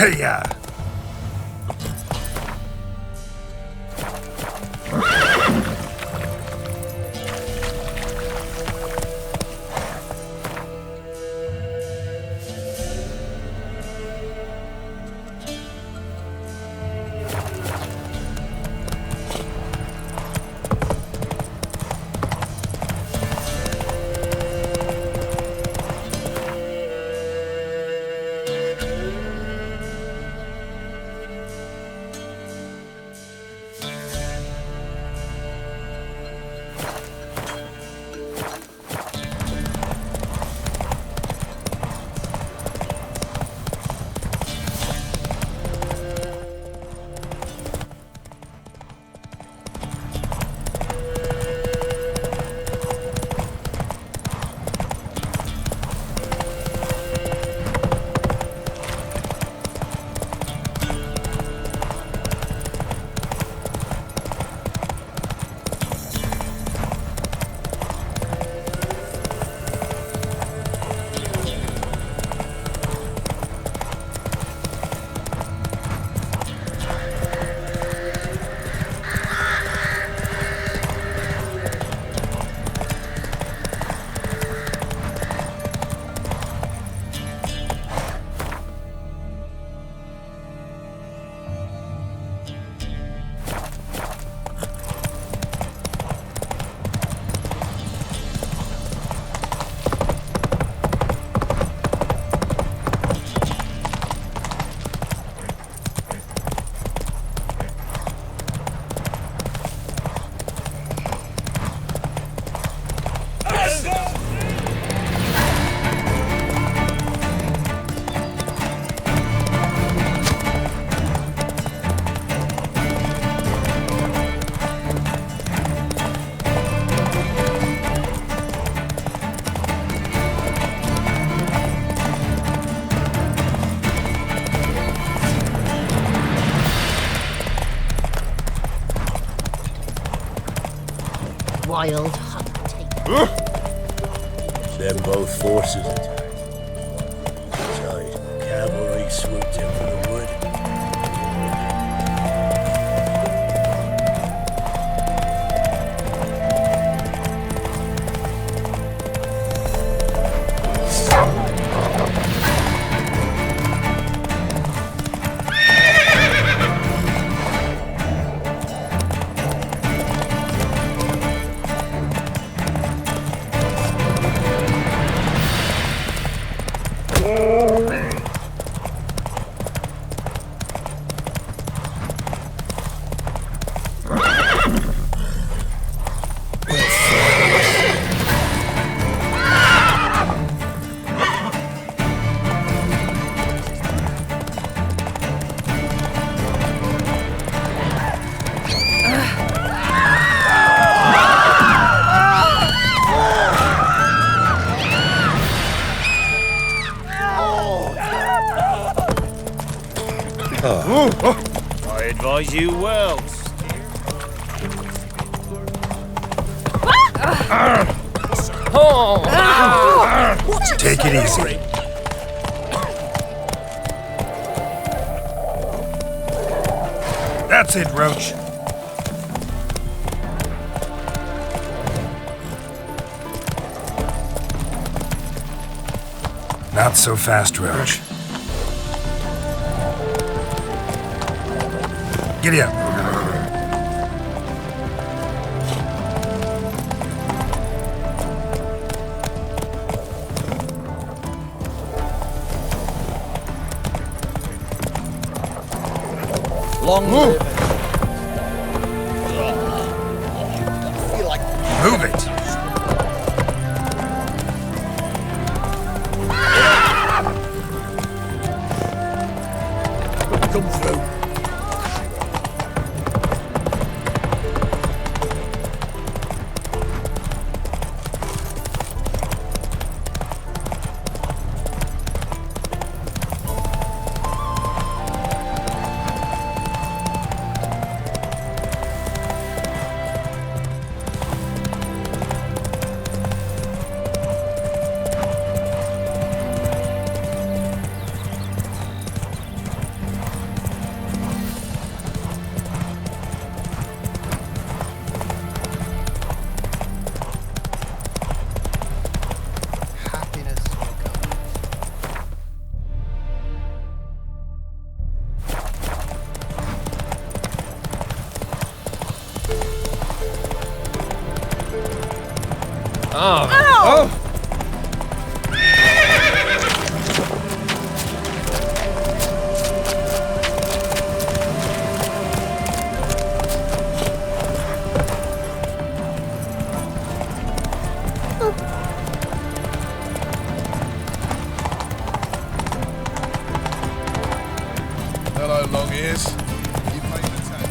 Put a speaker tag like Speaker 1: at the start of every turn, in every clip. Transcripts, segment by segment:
Speaker 1: Hey-ya!
Speaker 2: Wild hunt take.
Speaker 3: Then both forces attacked. Giant cavalry swooped in from the wood.
Speaker 4: I advise you well.
Speaker 1: Take it easy. That's it, Roach. Not so fast, Roach. Giddy up.
Speaker 4: Long live.
Speaker 1: Move it.
Speaker 3: Come through.
Speaker 5: Hello, long ears. You paying attention?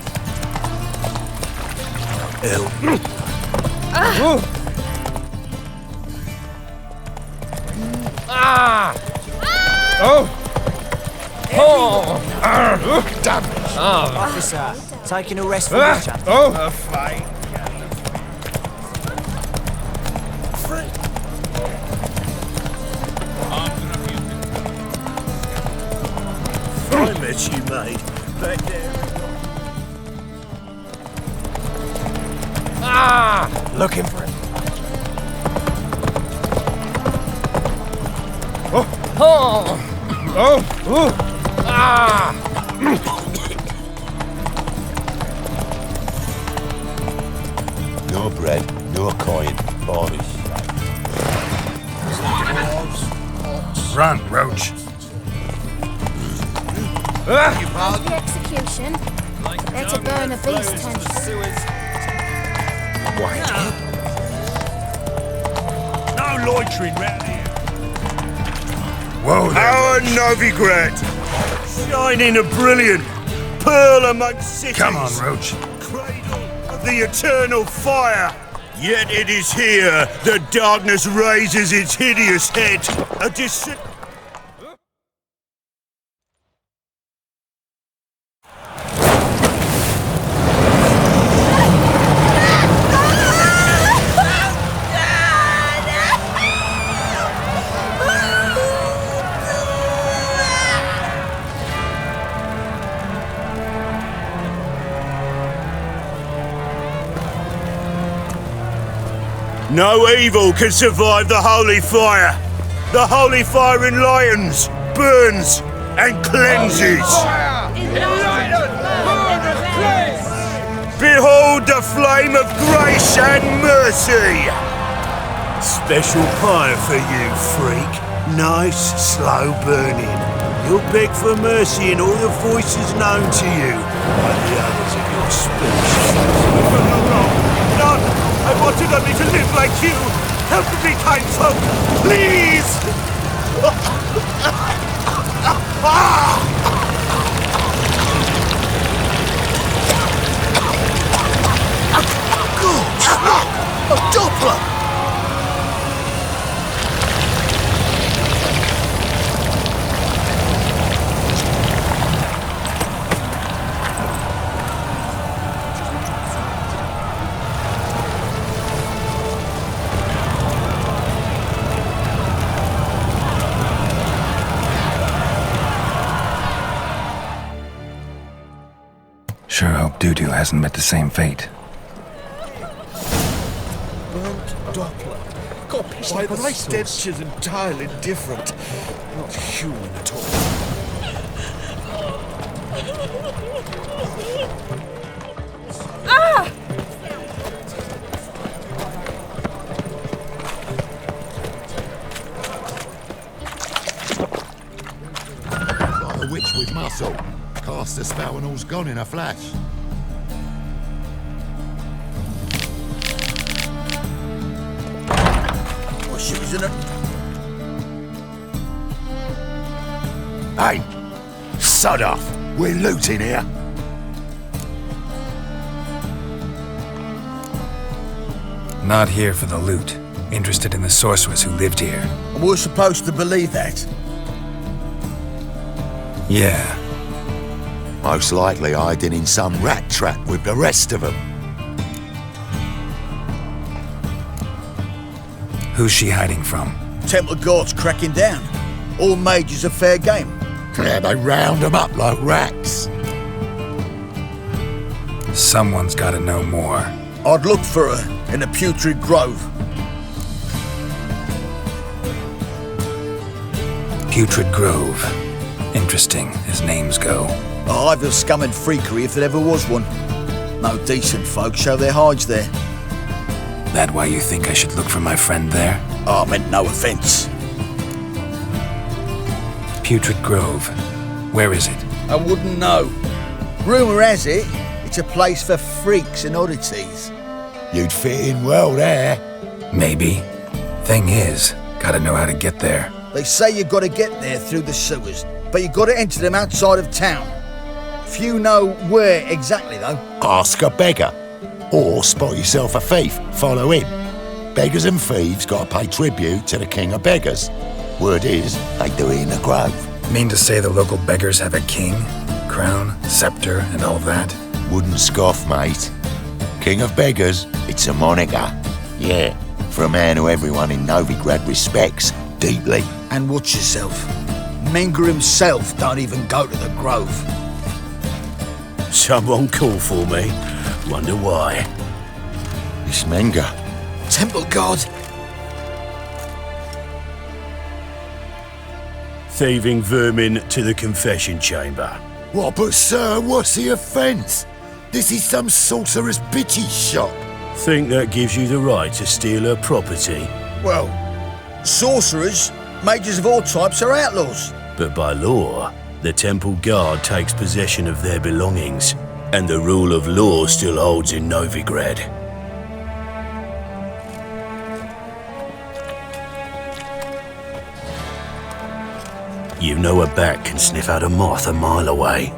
Speaker 6: Officer, taking a rest from each other.
Speaker 5: A fight.
Speaker 3: I met you, mate. Back there.
Speaker 6: Looking for him.
Speaker 3: No bread, no coin, varnish.
Speaker 1: Run, Roach.
Speaker 7: The execution. They're to burn a beast tent.
Speaker 3: No loitering round here.
Speaker 1: Whoa there,
Speaker 3: Our
Speaker 1: Roach.
Speaker 3: Novigrad, shining a brilliant pearl amongst cities.
Speaker 1: Come on, Roach.
Speaker 3: Cradle of the eternal fire. Yet it is here the darkness raises its hideous head. A No evil can survive the holy fire. The holy fire enlightens, burns, and cleanses. Behold the flame of grace and mercy. Special pyre for you, freak. Nice, slow burning. You'll beg for mercy in all the voices known to you by the others of your species. None! I wanted only to live like you! Help me, kind folk! Please! A Doppler!
Speaker 1: Sure hope Doo-Doo hasn't met the same fate.
Speaker 5: Burnt Doppler. Got pissed by the stench entirely different. Not human at all.
Speaker 8: Like a witch with muscle. Cast the spell and all's gone in a flash.
Speaker 3: Well, she was in a...
Speaker 8: Hey! Sod off! We're looting here.
Speaker 1: Not here for the loot. Interested in the sorceress who lived here.
Speaker 3: And we're supposed to believe that?
Speaker 1: Yeah.
Speaker 8: Most likely hiding in some rat trap with the rest of them.
Speaker 1: Who's she hiding from?
Speaker 3: Temple Guard's cracking down. All mages are fair game.
Speaker 8: Yeah, they round them up like rats.
Speaker 1: Someone's gotta know more.
Speaker 3: I'd look for her in the Putrid Grove.
Speaker 1: Putrid Grove. Interesting, as names go.
Speaker 3: A hive of scum and freakery if there ever was one. No decent folk show their hides there.
Speaker 1: That why you think I should look for my friend there?
Speaker 3: I meant no offence.
Speaker 1: Putrid Grove. Where is it?
Speaker 9: I wouldn't know. Rumour has it, it's a place for freaks and oddities.
Speaker 8: You'd fit in well there.
Speaker 1: Maybe. Thing is, gotta know how to get there.
Speaker 9: They say you've got to get there through the sewers, but you've got to enter them outside of town. Few know where exactly, though.
Speaker 8: Ask a beggar. Or spot yourself a thief. Follow him. Beggars and thieves got to pay tribute to the king of beggars. Word is, they do it in the grove.
Speaker 1: Mean to say the local beggars have a king, crown, scepter, and all that?
Speaker 8: Wouldn't scoff, mate. King of beggars, it's a moniker. Yeah, for a man who everyone in Novigrad respects deeply.
Speaker 9: And watch yourself. Menger himself don't even go to the grove.
Speaker 3: Someone call for me. Wonder why.
Speaker 8: It's Menger.
Speaker 9: Temple God.
Speaker 3: Thieving vermin to the confession chamber.
Speaker 8: What, but sir, what's the offence? This is some sorcerer's bitch's shop.
Speaker 3: Think that gives you the right to steal her property?
Speaker 9: Well, sorcerers, mages of all types are outlaws.
Speaker 3: But by law, the temple guard takes possession of their belongings, and the rule of law still holds in Novigrad. You know a bat can sniff out a moth a mile away.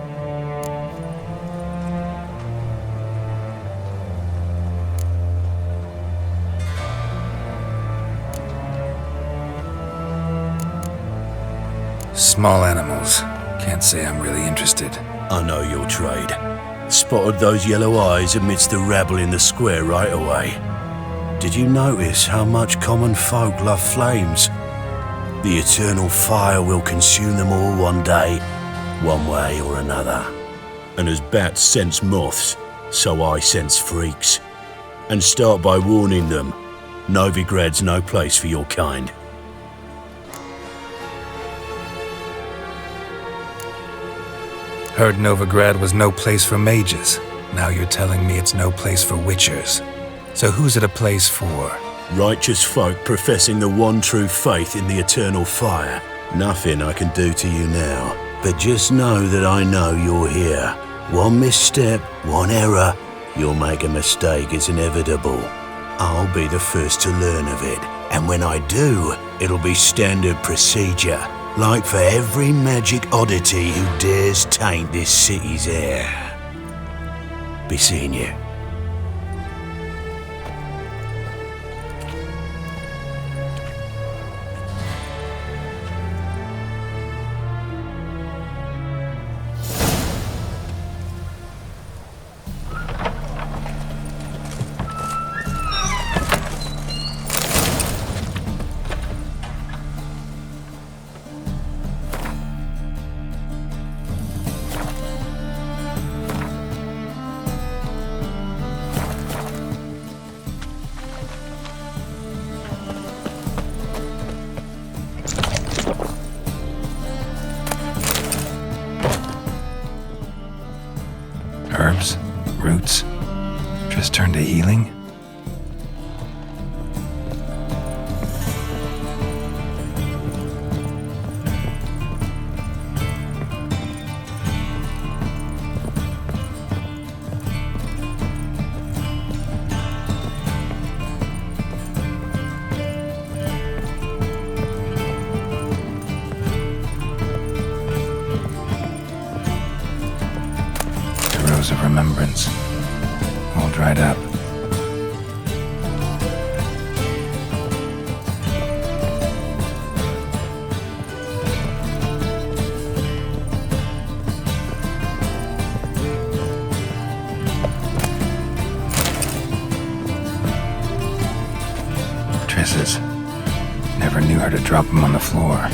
Speaker 1: Small animals. Can't say I'm really interested.
Speaker 3: I know your trade. Spotted those yellow eyes amidst the rabble in the square right away. Did you notice how much common folk love flames? The eternal fire will consume them all one day, one way or another. And as bats sense moths, so I sense freaks. And start by warning them, Novigrad's no place for your kind.
Speaker 1: Heard Novigrad was no place for mages. Now you're telling me it's no place for witchers. So who's it a place for?
Speaker 3: Righteous folk professing the one true faith in the eternal fire. Nothing I can do to you now, but just know that I know you're here. One misstep, one error, you'll make a mistake, it's inevitable. I'll be the first to learn of it, and when I do, it'll be standard procedure, like for every magic oddity who dares taint this city's air. Be seeing you.
Speaker 1: Herbs? Roots? Just turn to healing? Of remembrance, all dried up. Trisses. Never knew her to drop them on the floor.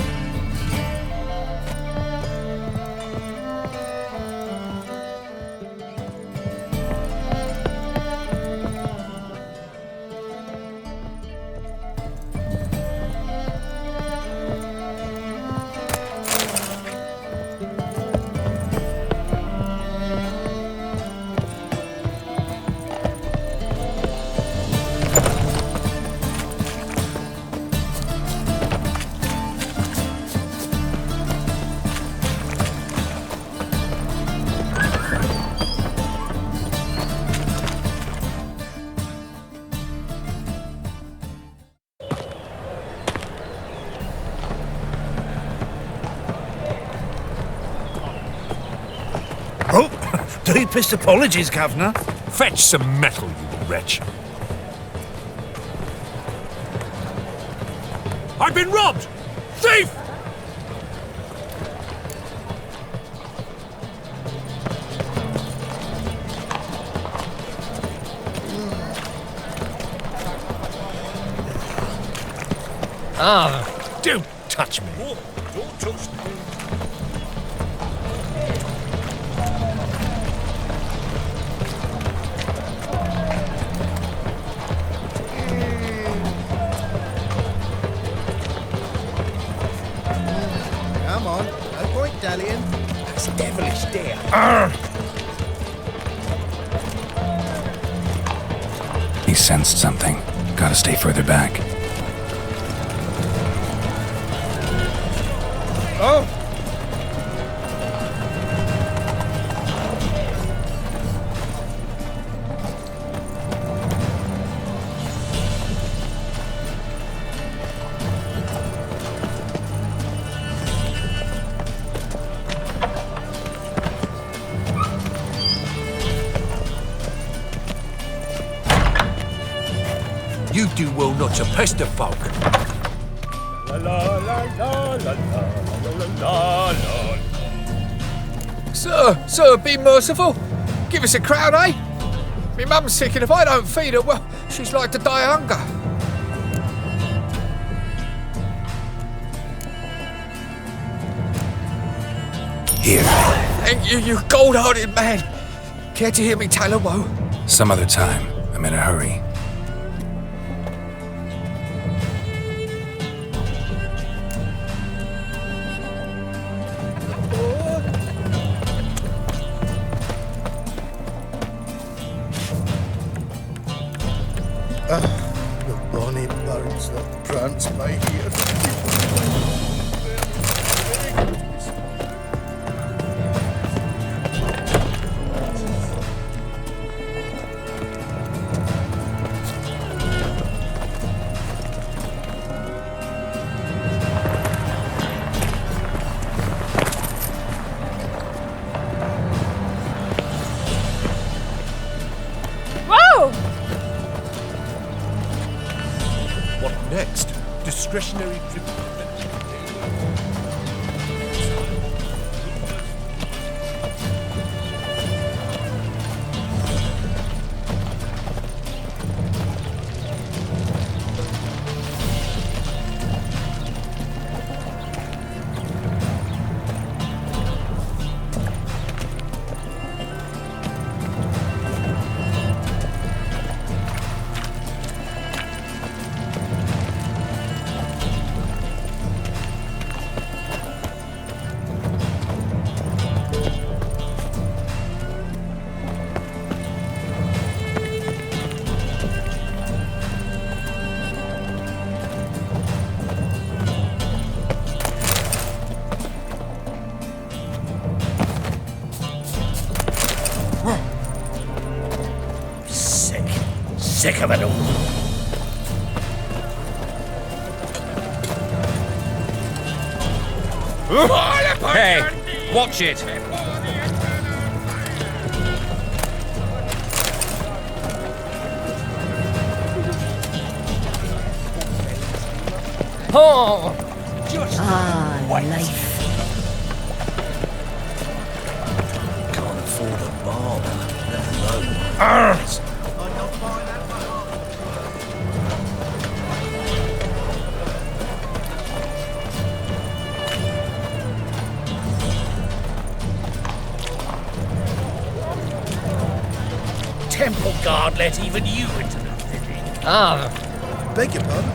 Speaker 3: Oh, deepest apologies, Governor.
Speaker 1: Fetch some metal, you wretch. I've been robbed! Thief! Don't touch me.
Speaker 3: Don't touch me.
Speaker 5: Come on, no point dallying. That's devilish dear.
Speaker 1: He sensed something. Gotta stay further back.
Speaker 5: Oh!
Speaker 1: You do well not to pester folk.
Speaker 10: Sir, be merciful. Give us a crown, eh? Me mum's sick, and if I don't feed her, well, she's like to die of hunger.
Speaker 1: Here.
Speaker 10: Thank you, you gold-hearted man. Care to hear me tell a woe?
Speaker 1: Some other time. I'm in a hurry.
Speaker 5: The bonny birds that prance by here.
Speaker 7: Whoa!
Speaker 5: What next? Discretionary trip.
Speaker 3: Sick of it all.
Speaker 4: Hey, watch it.
Speaker 10: Oh!
Speaker 2: Life.
Speaker 3: Can't afford a barber, let alone. Temple guard let even you into the city.
Speaker 5: Beg your pardon?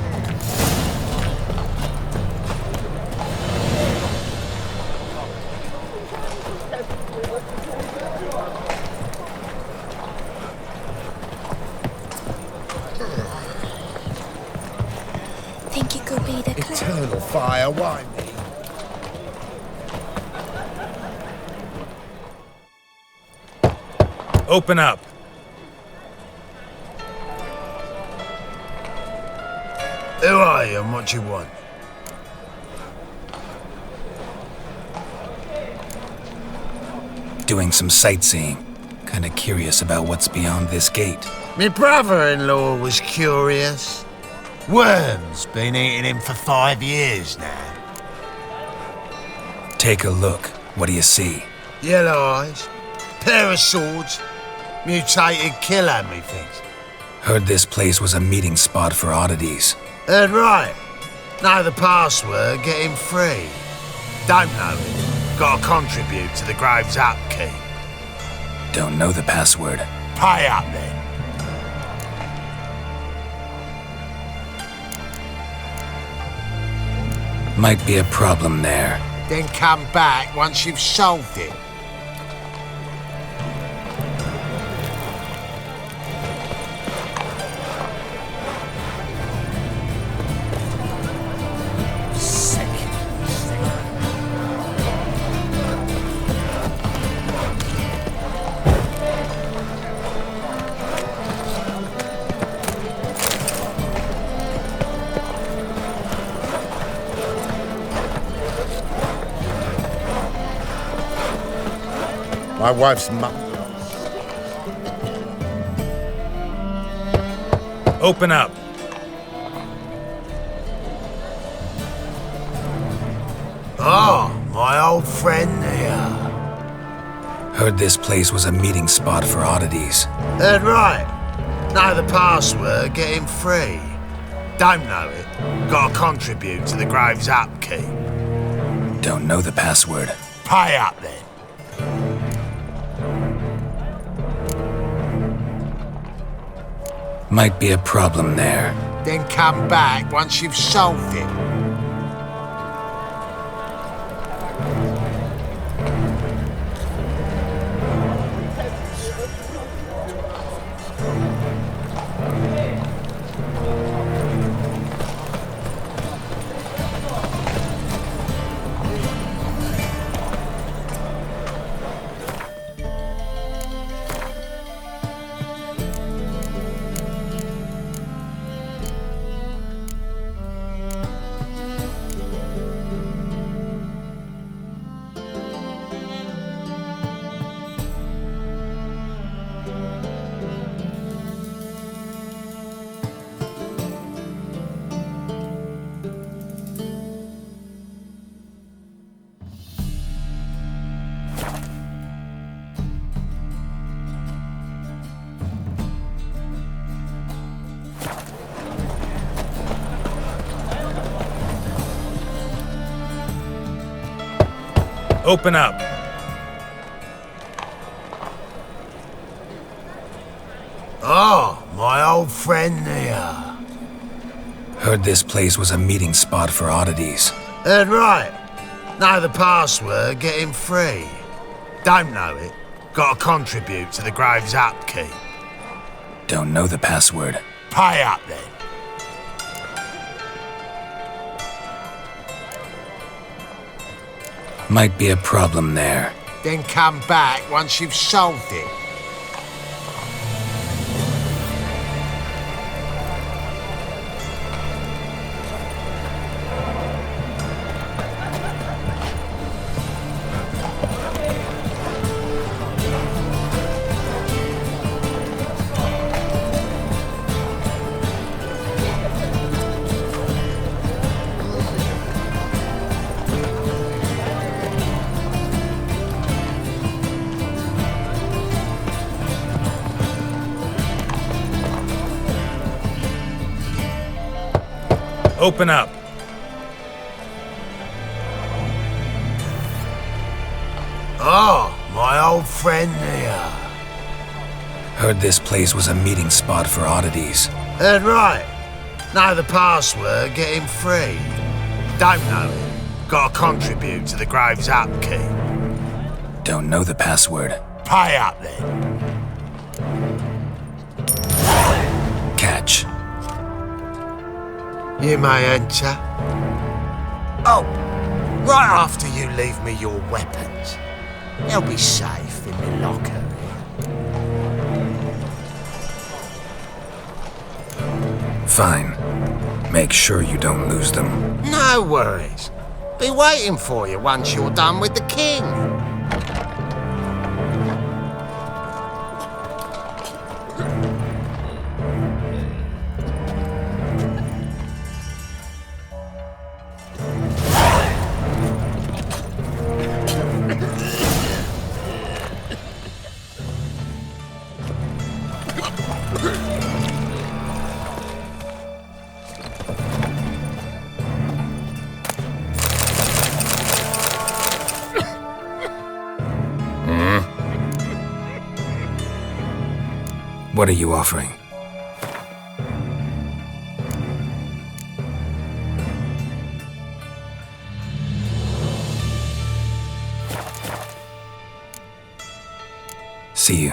Speaker 7: Think it could be the clock?
Speaker 5: Eternal fire, why me?
Speaker 1: Open up.
Speaker 3: Who are you and what you want?
Speaker 1: doing some sightseeing. Kinda curious about what's beyond this gate.
Speaker 3: My brother-in-law was curious. Worms been eating him for 5 years now.
Speaker 1: Take a look. What do you see?
Speaker 3: Yellow eyes, pair of swords, mutated killer, methinks.
Speaker 1: Heard this place was a meeting spot for oddities.
Speaker 3: Heard right. Know the password, get him free. Don't know it. Gotta contribute to the Grave's upkeep.
Speaker 1: Don't know the password.
Speaker 3: Pay up then.
Speaker 1: Might be a problem there.
Speaker 3: Then come back once you've solved it.
Speaker 5: My wife's mum.
Speaker 1: Open up.
Speaker 3: Oh, my old friend here.
Speaker 1: Heard this place was a meeting spot for oddities.
Speaker 3: Heard right. Know the password, get him free. Don't know it. Gotta contribute to the Grave's upkeep.
Speaker 1: Don't know the password.
Speaker 3: Pay up then.
Speaker 1: Might be a problem there.
Speaker 3: Then come back once you've solved it.
Speaker 1: Open up.
Speaker 3: Oh, my old friend here.
Speaker 1: Heard this place was a meeting spot for oddities.
Speaker 3: Heard right. Know the password, get him free. Don't know it. Gotta contribute to the Grave's upkeep.
Speaker 1: Don't know the password.
Speaker 3: Pay up then.
Speaker 1: Might be a problem there.
Speaker 3: Then come back once you've solved it.
Speaker 1: Open up.
Speaker 3: Oh, my old friend here.
Speaker 1: Heard this place was a meeting spot for oddities.
Speaker 3: Heard right. Know the password, get him free. Don't know it. Gotta contribute to the Grave's upkeep.
Speaker 1: Don't know the password.
Speaker 3: Pay up then.
Speaker 1: Catch.
Speaker 3: You may enter. Oh, right after you leave me your weapons. They'll be safe in my locker here.
Speaker 1: Fine. Make sure you don't lose them.
Speaker 3: No worries. Be waiting for you once you're done with the king.
Speaker 1: What are you offering? See you.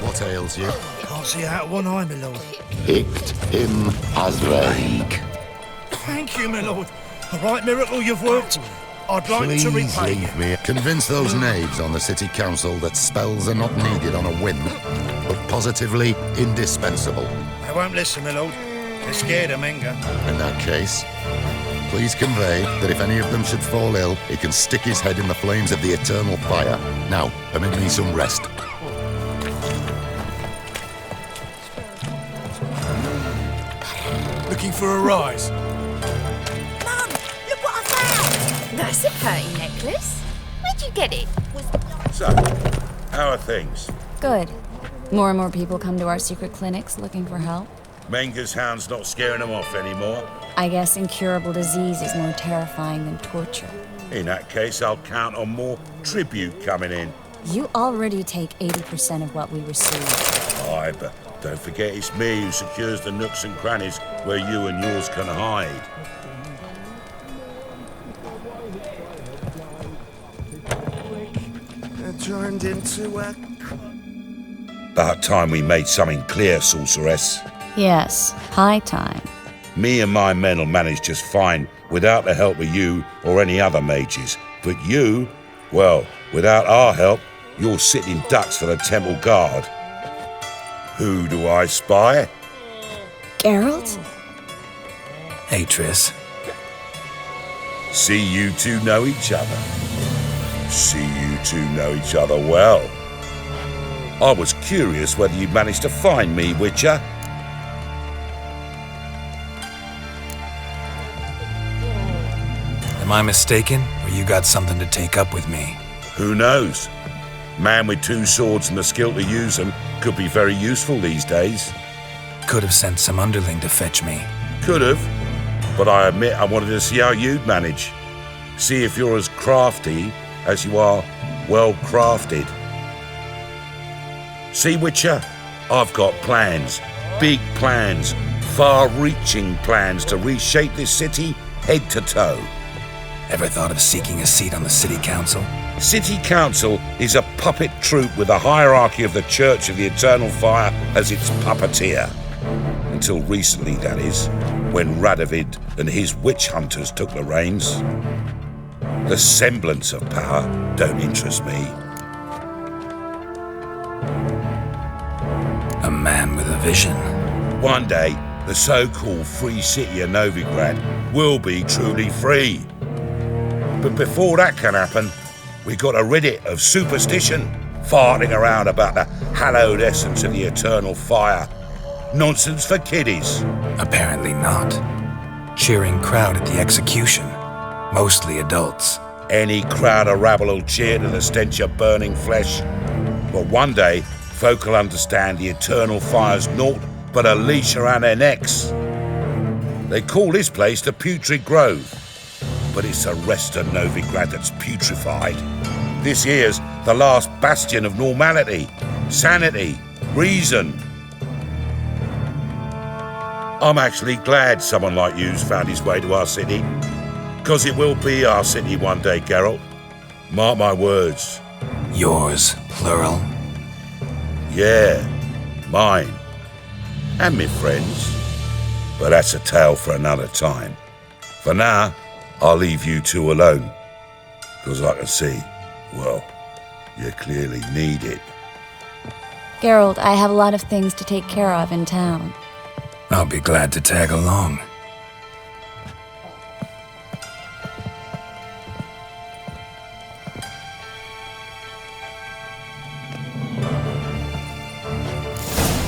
Speaker 8: What ails you?
Speaker 3: Can't see out one eye, my lord.
Speaker 8: Picked him as rake.
Speaker 3: Thank you, my lord. A right miracle you've worked. I'd like to
Speaker 8: Please
Speaker 3: repay you.
Speaker 8: leave me. Convince those knaves on the city council that spells are not needed on a whim, but positively indispensable.
Speaker 3: They won't listen, my lord. They're scared of Menga.
Speaker 8: In that case, please convey that if any of them should fall ill, he can stick his head in the flames of the eternal fire. Now, permit me some rest.
Speaker 5: Looking for a rise?
Speaker 7: Mum, look what I found! That's a pretty necklace. Where'd you get it?
Speaker 11: So, how are things?
Speaker 12: Good. More and more people come to our secret clinics looking for help.
Speaker 11: Menga's hound's not scaring them off anymore.
Speaker 12: I guess incurable disease is more terrifying than torture.
Speaker 11: In that case, I'll count on more tribute coming in.
Speaker 12: You already take 80% of what we receive.
Speaker 11: Aye, but don't forget it's me who secures the nooks and crannies where you and yours can hide.
Speaker 5: Turned into a...
Speaker 11: About time we made something clear, sorceress.
Speaker 12: Yes, high time.
Speaker 11: Me and my men'll manage just fine without the help of you or any other mages. But you, well, without our help, you're sitting ducks for the temple guard. Who do I spy?
Speaker 12: Geralt?
Speaker 1: Hey, Triss.
Speaker 11: See you two know each other. See you two know each other well. I was curious whether you'd managed to find me, Witcher.
Speaker 1: Am I mistaken, or you got something to take up with me?
Speaker 11: Who knows? Man with two swords and the skill to use them could be very useful these days.
Speaker 1: Could have sent some underling to fetch me.
Speaker 11: Could have, but I admit I wanted to see how you'd manage. See if you're as crafty as you are well crafted. See, Witcher, I've got plans, big plans, far-reaching plans to reshape this city head to toe.
Speaker 1: Ever thought of seeking a seat on the city council?
Speaker 11: City council is a puppet troupe with the hierarchy of the Church of the Eternal Fire as its puppeteer. Until recently, that is, when Radovid and his witch hunters took the reins. The semblance of power don't interest me.
Speaker 1: A man with a vision.
Speaker 11: One day, the so-called free city of Novigrad will be truly free. But before that can happen, we got to rid it of superstition, farting around about the hallowed essence of the eternal fire. Nonsense for kiddies.
Speaker 1: Apparently not. Cheering crowd at the execution. Mostly adults.
Speaker 11: Any crowd of rabble will cheer to the stench of burning flesh. But one day, folk will understand the eternal fire's naught but a leash around their necks. They call this place the Putrid Grove, but it's the rest of Novigrad that's putrefied. This here's the last bastion of normality, sanity, reason. I'm actually glad someone like you's found his way to our city, because it will be our city one day, Geralt. Mark my words.
Speaker 1: Yours, plural.
Speaker 11: Yeah, mine. And me friends. But that's a tale for another time. For now, I'll leave you two alone. Because I can see, well, you clearly need it.
Speaker 12: Geralt, I have a lot of things to take care of in town.
Speaker 1: I'll be glad to tag along.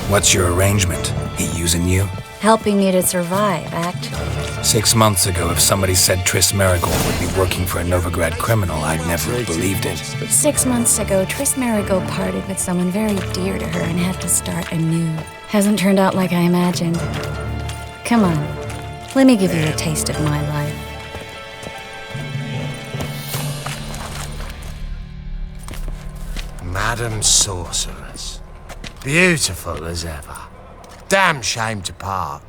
Speaker 1: What's your arrangement? He using you?
Speaker 12: Helping me to survive, actually.
Speaker 1: 6 months ago, if somebody said Triss Marigold would be working for a Novigrad criminal, I'd never have believed it.
Speaker 12: But 6 months ago, Triss Marigold parted with someone very dear to her and had to start anew. Hasn't turned out like I imagined. Come on, let me give you a taste of my life.
Speaker 13: Blood-and sorceress. Beautiful as ever. Damn shame to part.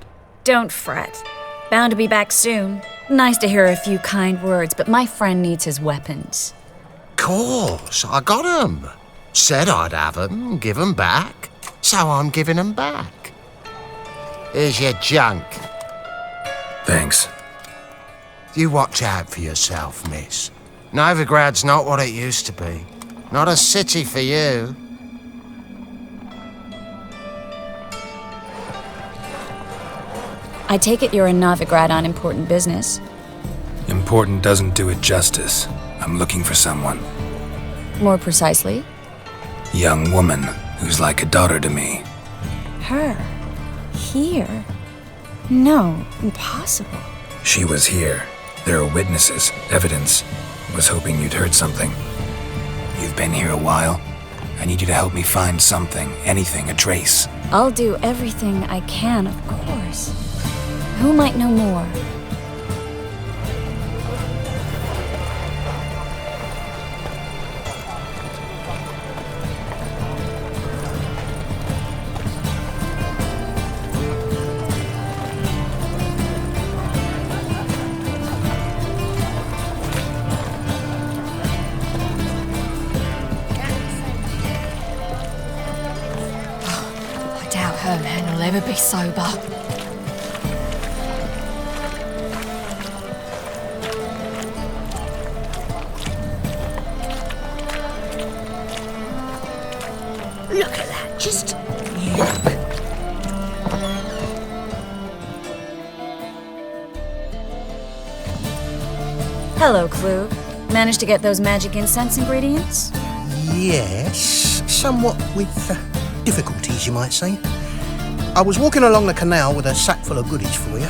Speaker 12: Don't fret. Bound to be back soon. Nice to hear a few kind words, but my friend needs his weapons.
Speaker 13: Course, I got 'em. Said I'd have 'em, give 'em back. So I'm giving 'em back. Here's your junk.
Speaker 1: Thanks.
Speaker 13: You watch out for yourself, miss. Novigrad's not what it used to be. Not a city for you.
Speaker 12: I take it you're in Novigrad on important business.
Speaker 1: Important doesn't do it justice. I'm looking for someone.
Speaker 12: More precisely?
Speaker 1: Young woman who's like a daughter to me.
Speaker 12: Her? Here? No, impossible.
Speaker 1: She was here. There are witnesses, evidence. Was hoping you'd heard something. You've been here a while. I need you to help me find something, anything, a trace.
Speaker 12: I'll do everything I can, of course. Who might know more?
Speaker 7: I doubt her man will ever be sober.
Speaker 2: Look at that, just look.
Speaker 12: Hello, Klug. Managed to get those magic incense ingredients?
Speaker 14: Yes, somewhat with difficulties, you might say. I was walking along the canal with a sack full of goodies for you.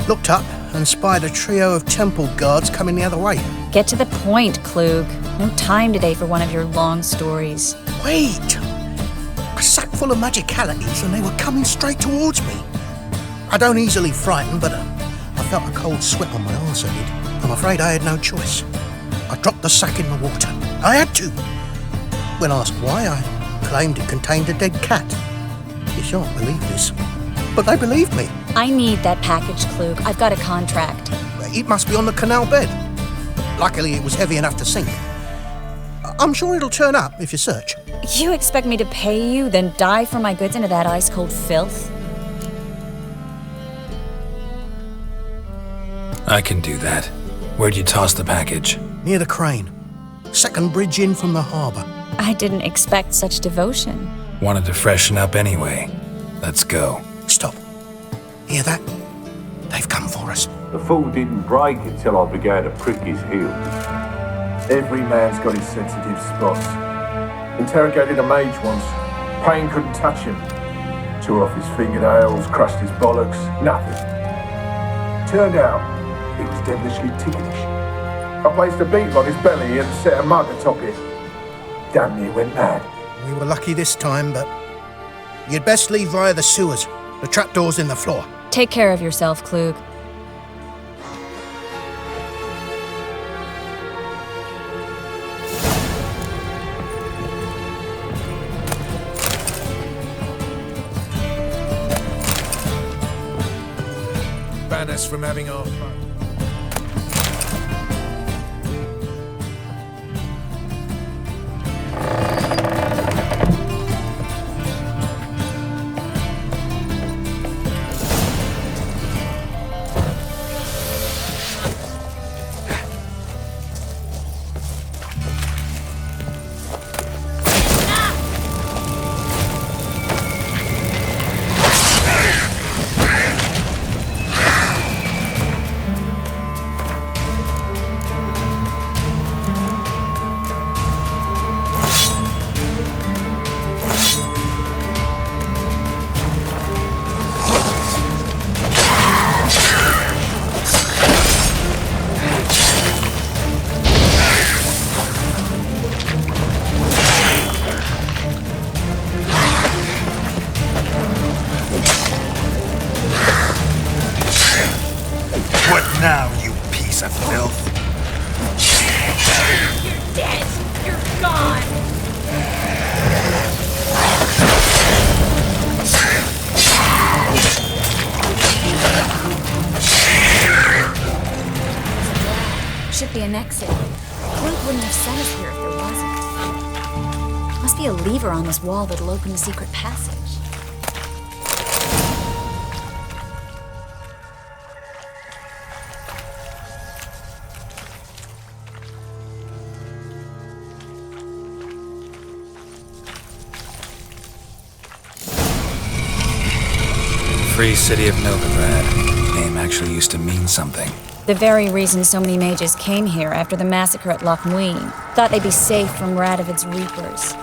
Speaker 14: Looked up and spied a trio of temple guards coming the other way.
Speaker 12: Get to the point, Klug. No time today for one of your long stories.
Speaker 14: Wait! A sack full of magicalities and they were coming straight towards me. I don't easily frighten, but I felt a cold sweat on my arse, I did. I'm afraid I had no choice. I dropped the sack in the water. I had to. When asked why, I claimed it contained a dead cat. You shan't believe this, but they believed me.
Speaker 12: I need that package, Klug. I've got a contract.
Speaker 14: It must be on the canal bed. Luckily, it was heavy enough to sink. I'm sure it'll turn up if you search.
Speaker 12: You expect me to pay you, then dive for my goods into that ice-cold filth?
Speaker 1: I can do that. Where'd you toss the package?
Speaker 14: Near the crane. Second bridge in from the harbour.
Speaker 12: I didn't expect such devotion.
Speaker 1: Wanted to freshen up anyway. Let's go.
Speaker 14: Stop. Hear that? They've come for us.
Speaker 15: The fall didn't break until I began to prick his heels. Every man's got his sensitive spots. Interrogated a mage once. Pain couldn't touch him. Tore off his fingernails, crushed his bollocks, nothing. Turned out, he was devilishly ticklish. I placed a beetle on his belly and set a mug atop it. Damn near went mad.
Speaker 14: We were lucky this time, but you'd best leave via the sewers. The trapdoor's in the floor.
Speaker 12: Take care of yourself, Klug.
Speaker 10: Ban us from having our fun.
Speaker 1: Now, you piece of filth.
Speaker 7: You're dead. You're gone.
Speaker 12: should be an exit. Flint wouldn't have sent us here if there wasn't. Must be a lever on this wall that'll open the secret passage.
Speaker 1: Free city of Novigrad. Name actually used to mean something.
Speaker 12: The very reason so many mages came here after the massacre at Loch Muin. Thought they'd be safe from Radovid's reapers.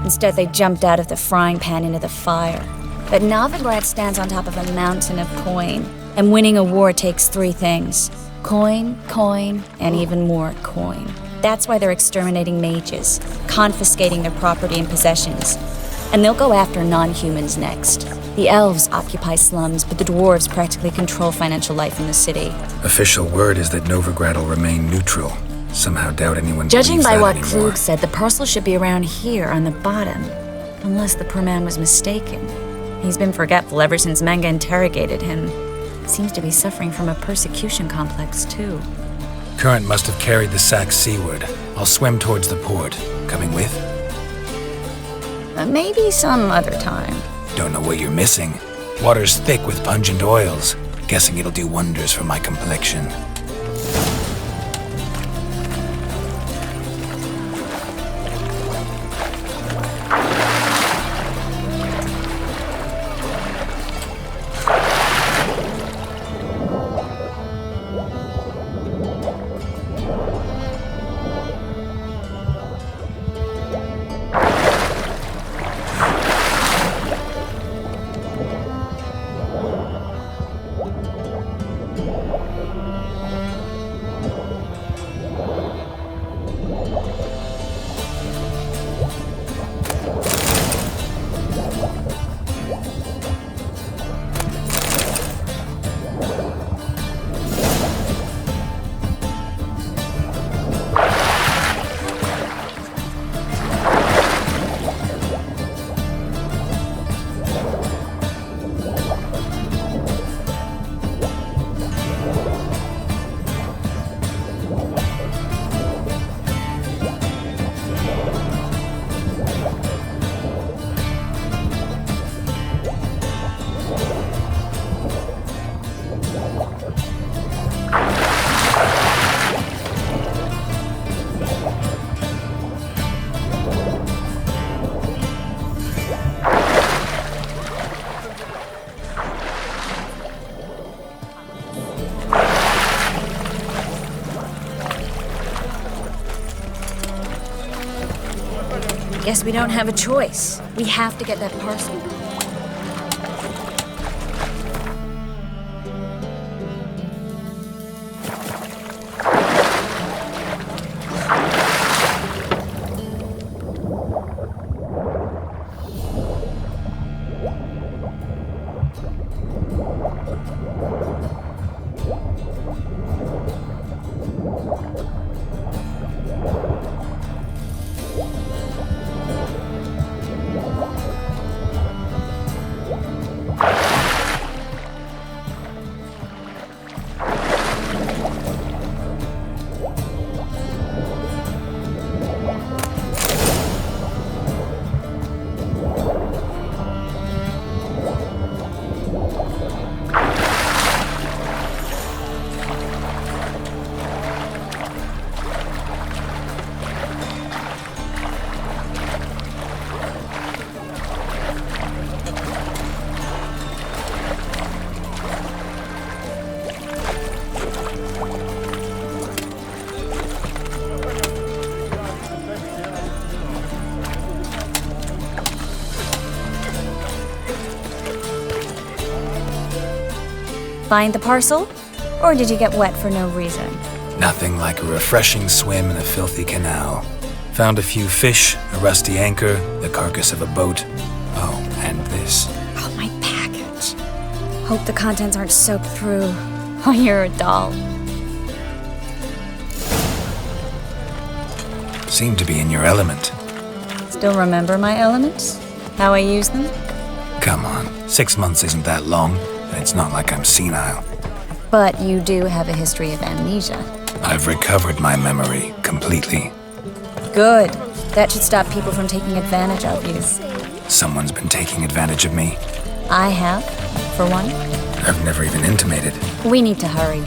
Speaker 12: Instead, they jumped out of the frying pan into the fire. But Novigrad stands on top of a mountain of coin, and winning a war takes 3 things. Coin, coin, and even more coin. That's why they're exterminating mages, confiscating their property and possessions. And they'll go after non-humans next. The elves occupy slums, but the dwarves practically control financial life in the city.
Speaker 1: Official word is that Novigrad will remain neutral. Somehow doubt anyone
Speaker 12: Judging
Speaker 1: believes
Speaker 12: by
Speaker 1: that
Speaker 12: what
Speaker 1: anymore.
Speaker 12: Klug said, the parcel should be around here on the bottom. Unless the poor man was mistaken. He's been forgetful ever since Manga interrogated him. Seems to be suffering from a persecution complex, too.
Speaker 1: Current must have carried the sack seaward. I'll swim towards the port. Coming with?
Speaker 12: Maybe some other time.
Speaker 1: Don't know what you're missing. Water's thick with pungent oils. Guessing it'll do wonders for my complexion.
Speaker 12: Guess we don't have a choice. We have to get that parcel. Find the parcel? Or did you get wet for no reason?
Speaker 1: Nothing like a refreshing swim in a filthy canal. Found a few fish, a rusty anchor, the carcass of a boat. Oh, and this.
Speaker 12: Oh, my package. Hope the contents aren't soaked through. Oh, you're a doll.
Speaker 1: Seem to be in your element.
Speaker 12: Still remember my elements? How I use them?
Speaker 1: Come on, 6 months isn't that long, and it's not like I'm senile.
Speaker 12: But you do have a history of amnesia.
Speaker 1: I've recovered my memory completely.
Speaker 12: Good. That should stop people from taking advantage of you.
Speaker 1: Someone's been taking advantage of me.
Speaker 12: I have, for one.
Speaker 1: I've never even intimated.
Speaker 12: We need to hurry.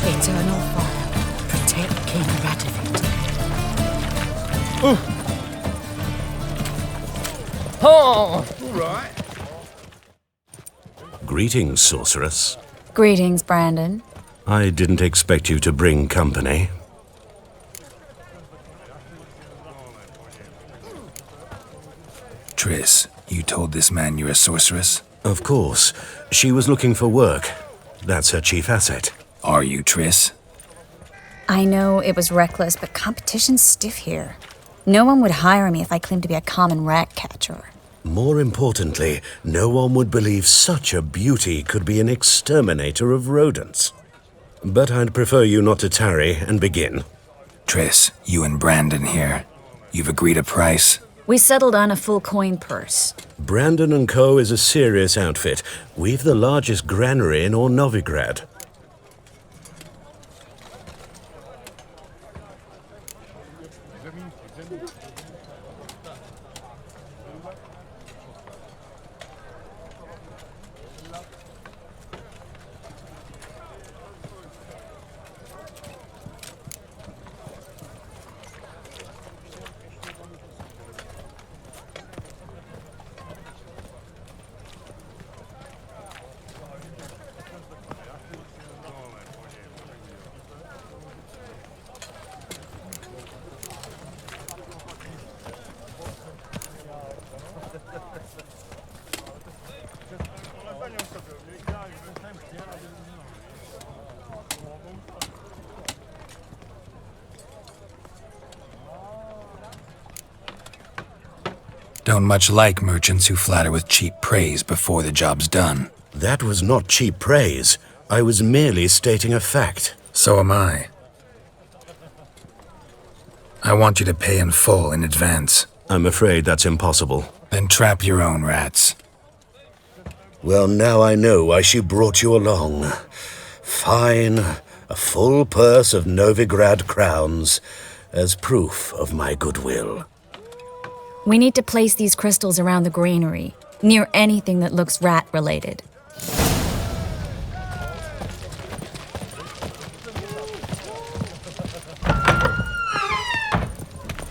Speaker 2: Eternal fire. Protect King Radovid.
Speaker 10: Oh, all right.
Speaker 16: Greetings, sorceress.
Speaker 12: Greetings, Brandon.
Speaker 16: I didn't expect you to bring company.
Speaker 1: Triss, you told this man you're a sorceress?
Speaker 16: Of course. She was looking for work. That's her chief asset.
Speaker 1: Are you, Triss?
Speaker 12: I know it was reckless, but competition's stiff here. No one would hire me if I claimed to be a common rat catcher.
Speaker 16: More importantly, no one would believe such a beauty could be an exterminator of rodents. But I'd prefer you not to tarry and begin.
Speaker 1: Triss, you and Brandon here. You've agreed a price?
Speaker 12: We settled on a full coin purse.
Speaker 16: Brandon & Co. is a serious outfit. We've the largest granary in all Novigrad.
Speaker 1: Don't much like merchants who flatter with cheap praise before the job's done.
Speaker 16: That was not cheap praise. I was merely stating a fact.
Speaker 1: So am I. I want you to pay in full in advance.
Speaker 16: I'm afraid that's impossible.
Speaker 1: Then trap your own rats.
Speaker 16: Well, now I know why she brought you along. Fine, a full purse of Novigrad crowns as proof of my goodwill.
Speaker 12: We need to place these crystals around the granary, near anything that looks rat-related.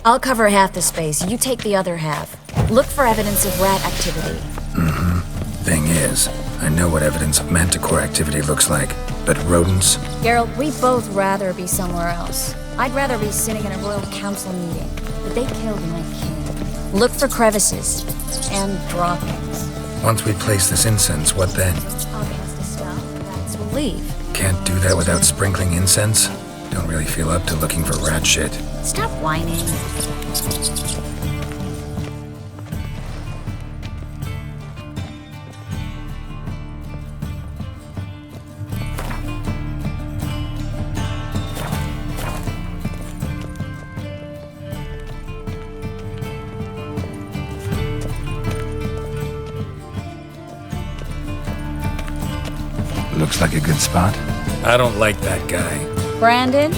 Speaker 12: I'll cover half the space, you take the other half. Look for evidence of rat activity.
Speaker 1: Thing is, I know what evidence of manticore activity looks like, but rodents?
Speaker 12: Geralt, we'd both rather be somewhere else. I'd rather be sitting in a royal council meeting, but they killed my king. Look for crevices and droppings.
Speaker 1: Once we place this incense, what then?
Speaker 12: All has to stop, rats will leave.
Speaker 1: Can't do that without sprinkling incense? Don't really feel up to looking for rat shit.
Speaker 12: Stop whining.
Speaker 1: Looks like a good spot. I don't like that guy.
Speaker 12: Brandon?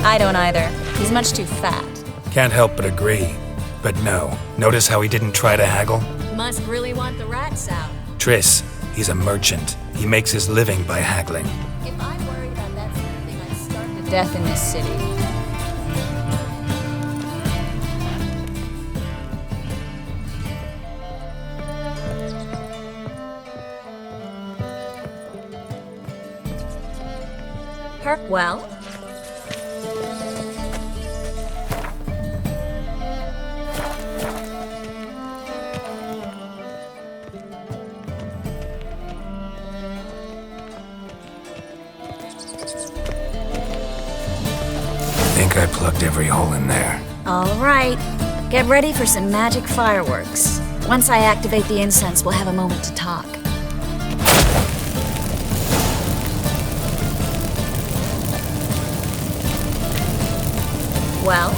Speaker 12: I don't either. He's much too fat.
Speaker 1: Can't help but agree. But no, notice how he didn't try to haggle?
Speaker 12: Must really want the rats out.
Speaker 1: Triss, he's a merchant. He makes his living by haggling.
Speaker 12: If I worried about that sort of thing, I'd starve to death in this city. Park well.
Speaker 1: I think I plugged every hole in there.
Speaker 12: All right. Get ready for some magic fireworks. Once I activate the incense, we'll have a moment to talk. Well?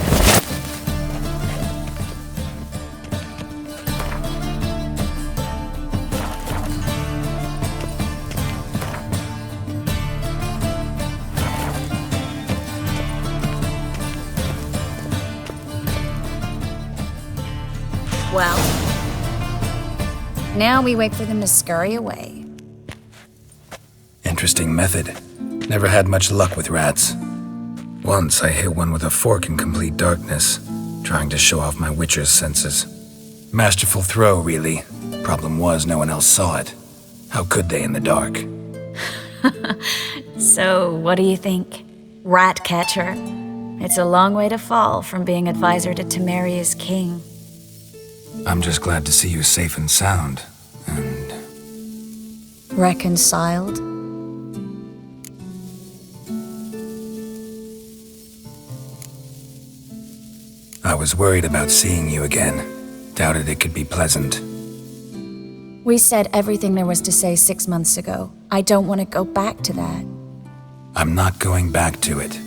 Speaker 12: Well? Now we wait for them to scurry away.
Speaker 1: Interesting method. Never had much luck with rats. Once I hit one with a fork in complete darkness, trying to show off my witcher's senses. Masterful throw, really. Problem was, no one else saw it. How could they in the dark?
Speaker 12: So, what do you think? Rat catcher? It's a long way to fall from being advisor to Temeria's king.
Speaker 1: I'm just glad to see you safe and sound, and...
Speaker 12: Reconciled?
Speaker 1: I was worried about seeing you again. Doubted it could be pleasant.
Speaker 12: We said everything there was to say 6 months ago. I don't want to go back to that.
Speaker 1: I'm not going back to it.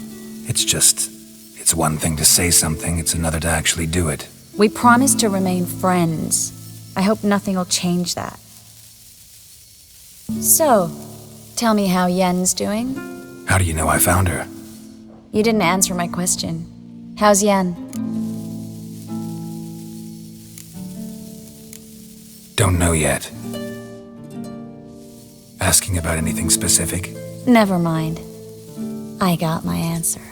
Speaker 1: It's one thing to say something, it's another to actually do it.
Speaker 12: We promised to remain friends. I hope nothing will change that. So, tell me how Yen's doing?
Speaker 1: How do you know I found her?
Speaker 12: You didn't answer my question. How's Yen?
Speaker 1: Don't know yet. Asking about anything specific?
Speaker 12: Never mind. I got my answer.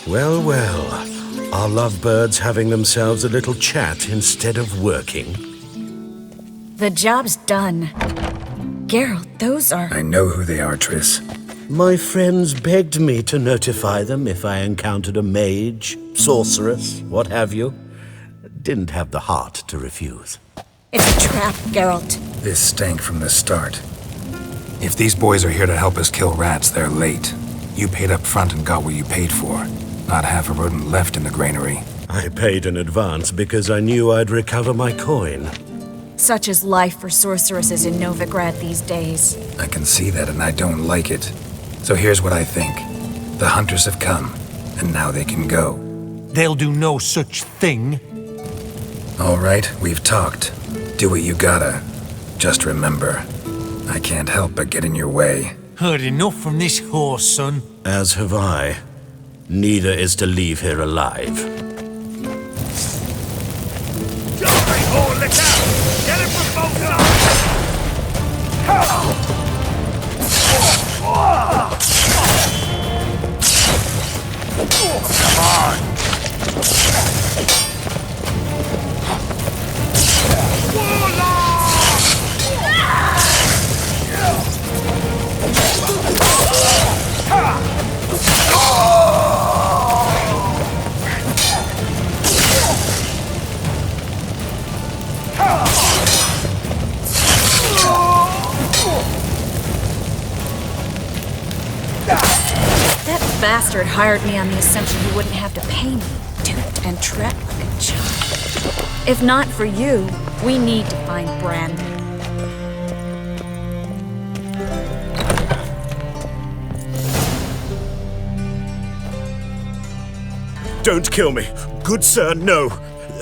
Speaker 16: Well, well. Are lovebirds having themselves a little chat instead of working?
Speaker 12: The job's done. Geralt, those are...
Speaker 1: I know who they are, Triss.
Speaker 16: My friends begged me to notify them if I encountered a mage, sorceress, what have you. Didn't have the heart to refuse.
Speaker 12: It's a trap, Geralt.
Speaker 1: This stank from the start. If these boys are here to help us kill rats, they're late. You paid up front and got what you paid for. Not half a rodent left in the granary.
Speaker 16: I paid in advance because I knew I'd recover my coin.
Speaker 12: Such is life for sorceresses in Novigrad these days.
Speaker 1: I can see that, and I don't like it. So here's what I think. The hunters have come, and now they can go.
Speaker 5: They'll do no such thing.
Speaker 1: All right, we've talked. Do what you gotta. Just remember, I can't help but get in your way.
Speaker 5: Heard enough from this horse, son.
Speaker 16: As have I. Neither is to leave here alive.
Speaker 3: Oh, look out! Get it from both sides! Come on!
Speaker 12: That bastard hired me on the assumption he wouldn't have to pay me. Duped and trapped like a child. If not for you, we need to find Brand.
Speaker 16: Don't kill me. Good sir, no.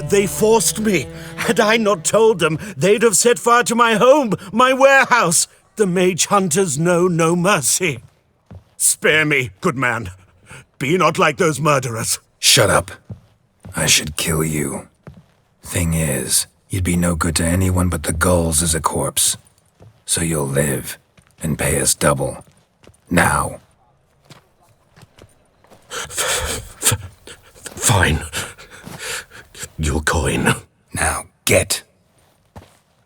Speaker 16: They forced me. Had I not told them, they'd have set fire to my home, my warehouse. The mage hunters know no mercy. Spare me, good man. Be not like those murderers.
Speaker 1: Shut up. I should kill you. Thing is, you'd be no good to anyone but the gulls as a corpse. So you'll live and pay us double. Now.
Speaker 16: Fine. Your coin.
Speaker 1: Now, get.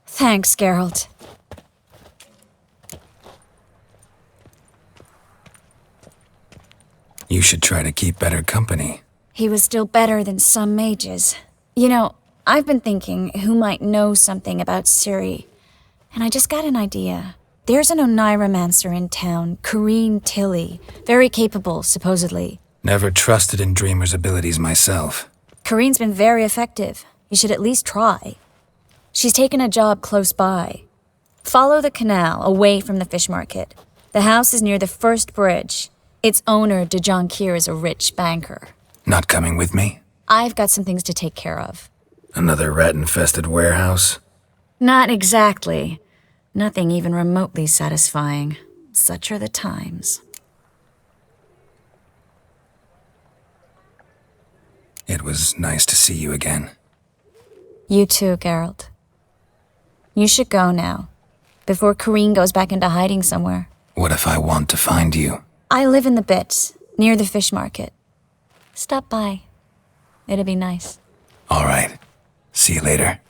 Speaker 12: Thanks, Geralt.
Speaker 1: You should try to keep better company.
Speaker 12: He was still better than some mages. You know, I've been thinking who might know something about Ciri, and I just got an idea. There's an Oneiromancer in town, Corrine Tilly. Very capable, supposedly.
Speaker 1: Never trusted in Dreamer's abilities myself.
Speaker 12: Corrine's been very effective. You should at least try. She's taken a job close by. Follow the canal, away from the fish market. The house is near the first bridge. Its owner, De Jonquier, is a rich banker.
Speaker 1: Not coming with me?
Speaker 12: I've got some things to take care of.
Speaker 1: Another rat-infested warehouse?
Speaker 12: Not exactly. Nothing even remotely satisfying. Such are the times.
Speaker 1: It was nice to see you again.
Speaker 12: You too, Geralt. You should go now, before Corrine goes back into hiding somewhere.
Speaker 1: What if I want to find you?
Speaker 12: I live in the bit, near the fish market. Stop by. It'd be nice.
Speaker 1: All right. See you later.